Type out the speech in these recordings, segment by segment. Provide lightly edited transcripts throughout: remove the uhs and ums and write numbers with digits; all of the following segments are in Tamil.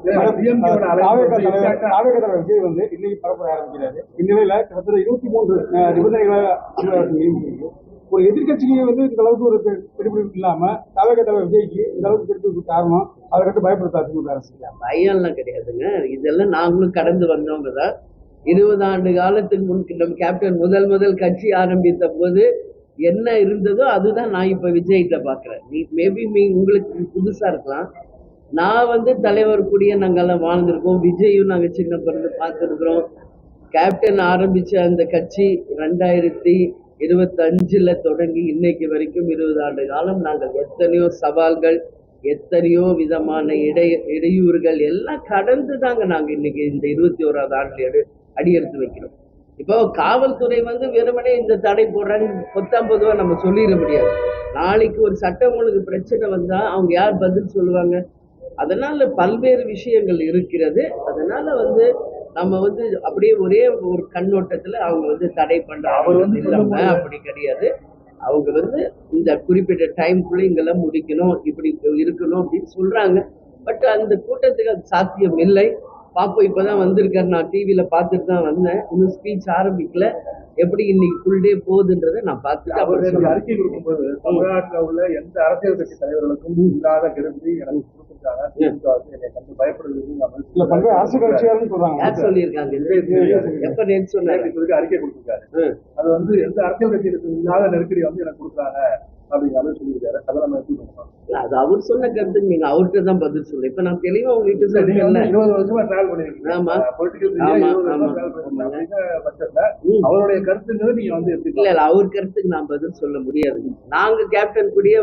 தலைவர் விஜய் வந்து இன்னைக்கு பரப்புரை ஆரம்பிக்கிறாரு. இந்நிலையில கிட்டத்தட்ட 23 நிபந்தனைகளை ஒரு எதிர்கட்சிக்கு வந்து இந்த அளவுக்கு ஒரு பிடிப்பிடிப்பு இல்லாம தலைவர் விஜய்க்கு இந்த அளவுக்கு பிடிப்பு காரணம் அதை கண்டு பயப்படுத்தாது அரசு. பயம்லாம் கிடையாதுங்க. இதெல்லாம் நாங்களும் கடந்து வந்தவங்க தான். 20 ஆண்டு காலத்துக்கு முன் நம்ம கேப்டன் முதல் கட்சி ஆரம்பித்த போது என்ன இருந்ததோ அதுதான் நான் இப்ப விஜய்கிட்ட பாக்குறேன். மேபி உங்களுக்கு புதுசா இருக்கலாம். நான் வந்து தலைவர் கூடிய நாங்கெல்லாம் வாழ்ந்திருக்கோம். விஜயும் நாங்க சின்ன பிறந்து பார்த்துருக்குறோம். கேப்டன் ஆரம்பிச்ச அந்த கட்சி 2025 தொடங்கி இன்னைக்கு வரைக்கும் 20 ஆண்டு காலம் நாங்கள் எத்தனையோ சவால்கள், எத்தனையோ விதமான இடையூறுகள் எல்லாம் கடந்து தாங்க நாங்க இன்னைக்கு இந்த 21வது ஆண்டு அடியெடுத்து வைக்கிறோம். இப்போ காவல்துறை வந்து வெறுமனே இந்த தடை போடுறான்னு பொத்தாம்பதுவா நம்ம சொல்லிட முடியாது. நாளைக்கு ஒரு சட்டம் ஒழுங்கு பிரச்சனை வந்தா அவங்க யார் பதில் சொல்லுவாங்க? அதனால பல்வேறு விஷயங்கள் இருக்கிறது. அதனால வந்து நம்ம வந்து அப்படியே ஒரே ஒரு கண்ணோட்டத்துல அவங்க வந்து தடை பண்றாங்க இல்லாம அப்படி கிடையாது. அவங்க வந்து இந்த குறிப்பிட்ட டைம்குள்ள இங்கெல்லாம் முடிக்கணும், இப்படி இருக்கணும் அப்படின்னு சொல்றாங்க. பட் அந்த கூட்டத்துக்கு அது சாத்தியம் இல்லை. பாப்போம். இப்பதான் வந்திருக்காரு. நான் டிவியில பார்த்துட்டு தான் வந்தேன். இன்னும் ஸ்பீச் ஆரம்பிக்கல. எப்படி இன்னைக்கு ஃபுல் டே போகுதுன்றதை நான் பார்த்துட்டு அவர் அறிக்கை கொடுக்கும்போது தமிழ்நாட்டில் உள்ள எந்த அரசியல் கட்சி தலைவர்களுக்கும் இல்லாத கருத்து எனக்கு அறிக்கை கொடுத்திருக்காரு. அது வந்து எந்த அரசியல் கட்சிகளுக்கு இல்லாத நெருக்கடி வந்து எனக்கு கொடுக்குறாங்க அப்படிங்கிறத சொல்லியிருக்காரு. அதை நம்ம எப்படி பண்ணலாம்? அது அவர் சொன்ன கருத்துக்கு நீங்க அவர்கிட்ட தான் பதில் சொல்ல. இப்ப நான் தெளிவா உங்களுக்கு 20 வருஷமா டிராவல் பண்ணிருக்கீங்க. அவருடைய கருத்துங்கிறது நீங்க வந்து இல்ல அவர் கருத்துக்கு நான் பதில் சொல்ல முடியாது. நாங்க கேப்டன் கூடயே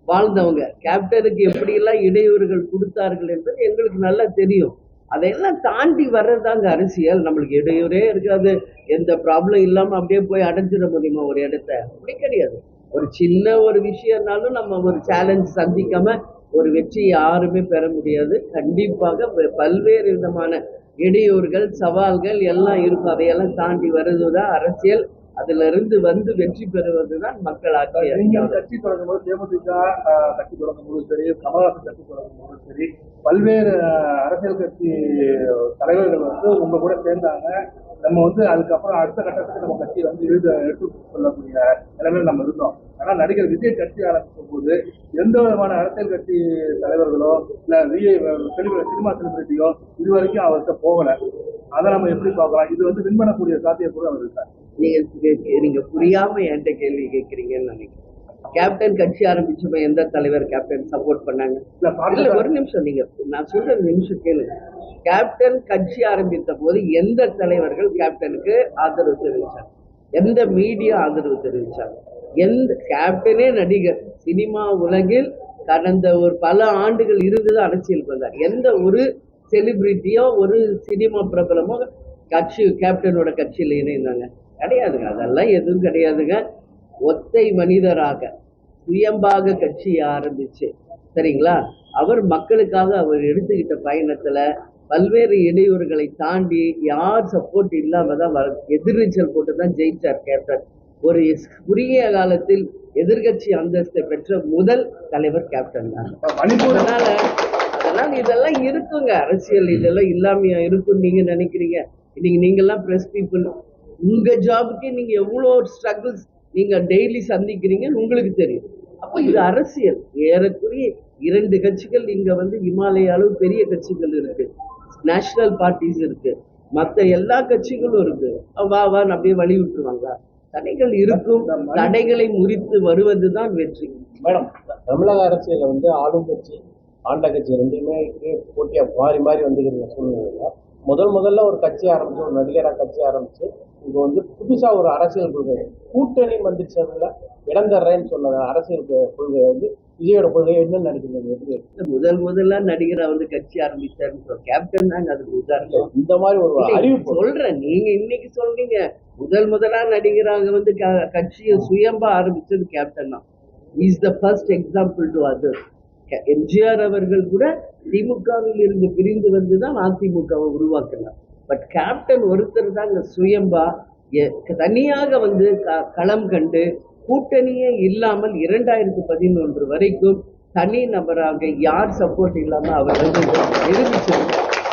வாழ்ந்தவங்க. கேப்டனுக்கு எப்படி எல்லாம் இடையூறுகள் கொடுத்தார்கள் என்பது எங்களுக்கு நல்லா தெரியும். அதையெல்லாம் தாண்டி வர்றதாங்க அரசியல். நம்மளுக்கு இடையூறே இருக்காது, எந்த ப்ராப்ளம் இல்லாம அப்படியே போய் அடைஞ்சிட முடியுமா ஒரு இடத்த? அப்படி கிடையாது. ஒரு சின்ன ஒரு விஷயம்னாலும் நம்ம ஒரு சேலஞ்ச் சந்திக்காம ஒரு வெற்றி யாருமே பெற முடியாது. கண்டிப்பாக பல்வேறு விதமான இடையூறுகள், சவால்கள் எல்லாம் இருக்கும். அதையெல்லாம் தாண்டி வருவதுதான் அரசியல். அதுல இருந்து வந்து வெற்றி பெறுவதுதான் மக்கள் ஆட்சி. கட்சி தொடங்கும் போது தேமுதிக கட்சி தொடங்கும் போது சரி, கமலஹாசன் கட்சி தொடங்கும் போது சரி, பல்வேறு அரசியல் கட்சி தலைவர்கள் வந்து உங்க கூட சேர்ந்தாங்க. நம்ம வந்து அதுக்கப்புறம் அடுத்த கட்டத்துக்கு நம்ம கட்சி வந்து எடுத்து சொல்லக்கூடிய நிலைமையில் நம்ம இருந்தோம். ஆனா நடிகர் விஜய் கட்சி ஆரம்பிக்கும் போது எந்த விதமான அரசியல் கட்சி தலைவர்களோ இல்ல சினிமா செலிபிரிட்டியோ இது வரைக்கும் அவர்கிட்ட போகல. அதை நம்ம எப்படி பார்க்கலாம்? இது வந்து வின் பண்ணக்கூடிய சாத்தியக்கூட அவர் இருக்காரு. நீங்க புரியாம என்கிட்ட கேள்வி கேட்கறீங்கன்னு நினைக்கிறேன். கேப்டன் கட்சி ஆரம்பிச்சப்ப எந்த தலைவர் கேப்டன் சப்போர்ட் பண்ணாங்க? இல்ல ஒரு நிமிஷம், நீங்க நான் சொல்ற நிமிஷம் கேளுங்க. கேப்டன் கட்சி ஆரம்பித்த போது எந்த தலைவர்கள் கேப்டனுக்கு ஆதரவு தெரிவிச்சாங்க? எந்த மீடியா ஆதரவு தெரிவிச்சாங்க? எந்த கேப்டனே நடிகர், சினிமா உலகில் கடந்த ஒரு பல ஆண்டுகள் இருந்தது அரசியலுக்கு வந்தார். எந்த ஒரு செலிபிரிட்டியோ ஒரு சினிமா பிரபலமோ கேப்டனோட கட்சியில் இணைந்தாங்க? கிடையாதுங்க. அதெல்லாம் எதுவும் கிடையாதுங்க. ஒத்தை மனிதராக சுயம்பாக கட்சியை ஆரம்பிச்சு, சரிங்களா, அவர் மக்களுக்காக அவர் எடுத்துக்கிட்ட பயணத்துல பல்வேறு இடையூறுகளை தாண்டி யார் சப்போர்ட் இல்லாம தான் எதிர்நீச்சல் போட்டு தான் ஜெயிச்சார் கேப்டன். ஒரு குறுகிய காலத்தில் எதிர்கட்சி அந்தஸ்தை பெற்ற முதல் தலைவர் கேப்டன் தான். அதனால இதெல்லாம் இருக்குங்க அரசியல். இதெல்லாம் இல்லாமையா இருக்கும் நீங்க நினைக்கிறீங்க? இன்னைக்கு நீங்கெல்லாம் பிரஸ் பீப்புள், உங்க ஜாபுக்கு நீங்க எவ்வளவு ஸ்ட்ரகிள்ஸ் நீங்க டெய்லி சந்திக்கிறீங்கன்னு உங்களுக்கு தெரியும். அப்போ இது அரசியல். ஏறக்குறைய 2 கட்சிகள் இங்க வந்து இமாலய அளவு பெரிய கட்சிகள் இருக்கு, நேஷனல் பார்ட்டிஸ் இருக்கு, மற்ற எல்லா கட்சிகளும் இருக்கு. வான்னு அப்படியே வழி விட்டுருவாங்க. தடைகள் இருக்கும். தடைகளை முறித்து வருவதுதான் வெற்றி. மேடம், தமிழக அரசியல வந்து ஆளும் கட்சி ஆண்ட கட்சி ரெண்டுமே போட்டியா மாறி மாறி வந்துக்கிறீங்க சூழ்நிலையில முதல்ல ஒரு கட்சி ஆரம்பிச்சு, ஒரு நடிகராக கட்சி ஆரம்பிச்சு, இங்க வந்து புதுசா ஒரு அரசியல் கொள்கை கூட்டணி மந்திரிச்சதுல இடம் தர்றேன்னு சொன்ன அரசியல் கொள்கை வந்து விஜயோட கொள்கை என்ன நினைக்கிறீங்க? முதல்ல நடிகரா வந்து கட்சி ஆரம்பிச்சாரு கேப்டன் தாங்க. அதுக்கு உதாரணம் இந்த மாதிரி ஒரு அறிவிப்பு சொல்றேன். நீங்க இன்னைக்கு சொல்றீங்க முதலா நடிகராக வந்து கட்சியை சுயம்பா ஆரம்பிச்சது கேப்டன் தான். Is the first example to other. MGR அவர்கள் கூட திமுகவில் இருந்து பிரிந்து வந்துதான் அதிமுகவை உருவாக்கினார். பட் கேப்டன் ஒருத்தர் தான் சுயம்பா தனியாக வந்து களம் கண்டு கூட்டணியே இல்லாமல் 2011 வரைக்கும் தனி நபராக யார் சப்போர்ட் இல்லாம அவர் வந்து நிரூபிச்சிருக்கார்.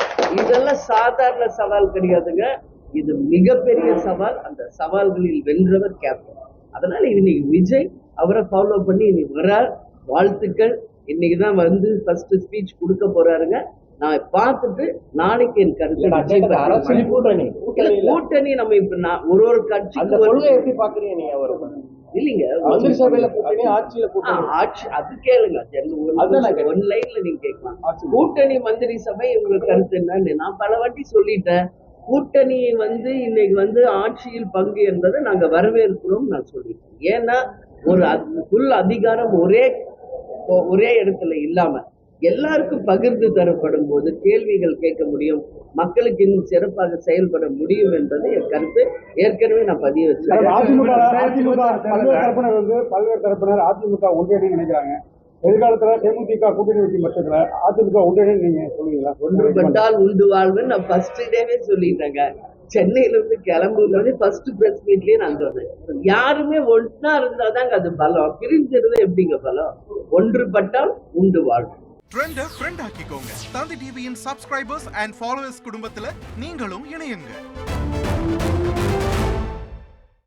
இதெல்லாம் சாதாரண சவால் கிடையாதுங்க. இது மிகப்பெரிய சவால். அந்த சவால்களில் வென்றவர் கேப்டன். அதனால இன்னைக்கு விஜய் அவரை ஃபாலோ பண்ணி இன்னைக்கு வர்றார். வாழ்த்துக்கள். இன்னைக்குதான் வந்து ஃபர்ஸ்ட் ஸ்பீச் கொடுக்க போறாருங்க. நான் பார்த்துட்டு நாளைக்கு என் கருத்து கூட்டணி நம்ம இப்ப ஒரு கட்சிக்கு எப்படி பாக்குறீங்க நீங்க? இல்லைங்க, ஆட்சி அது கேளுங்க. ஒன் லைன்ல நீங்க கேட்கலாம். கூட்டணி மந்திரி சபை உங்க கருத்து என்னன்னு நான் பல வாட்டி சொல்லிட்டேன். கூட்டணி வந்து இன்னைக்கு வந்து ஆட்சியில் பங்கு என்பதை நாங்க வரவேற்கிறோம் நான் சொல்லிட்டேன். ஏன்னா ஒரு ஃபுல் அதிகாரம் ஒரே இடத்துல இல்லாம எல்லாருக்கும் பகிர்ந்து தரப்படும் போது கேள்விகள் கேட்க முடியும், மக்களுக்கு இன்னும் சிறப்பாக செயல்பட முடியும் என்பது என் கருத்து. ஏற்கனவே நான் பதிய வச்சேன். பல்வேறு தரப்பினர் அதிமுக ஒன்றிய நினைக்கிறாங்க. எதிர்காலத்துல தேமுதிக கூட்டணி வச்சு பட்சத்துல அதிமுக ஒன்றிய நீங்க சொல்லுவீங்களா? ஒன்றுபட்டால் உண்டு வாழ்வுன்னு நான் ஃபர்ஸ்ட் டேவே சொல்லிட்டேங்க. சென்னையில இருந்து கிளம்பும்போது ஃபர்ஸ்ட் பிரஸ் மீட்லயே நான் சொன்னேன், யாருமே ஒன்னா இருந்தாதாங்க அது பலம். பிரிஞ்சிருந்தா எப்படிங்க பலம்? ஒன்றுபட்டால் உண்டு வாழ்வு. ட்ரெண்ட ஃப்ரெண்ட் ஆக்கிக்கோங்க. தந்தி டிவியின் சப்ஸ்கிரைபர்ஸ் அண்ட் ஃபாலோவர்ஸ் குடும்பத்துல நீங்களும் இணையுங்க.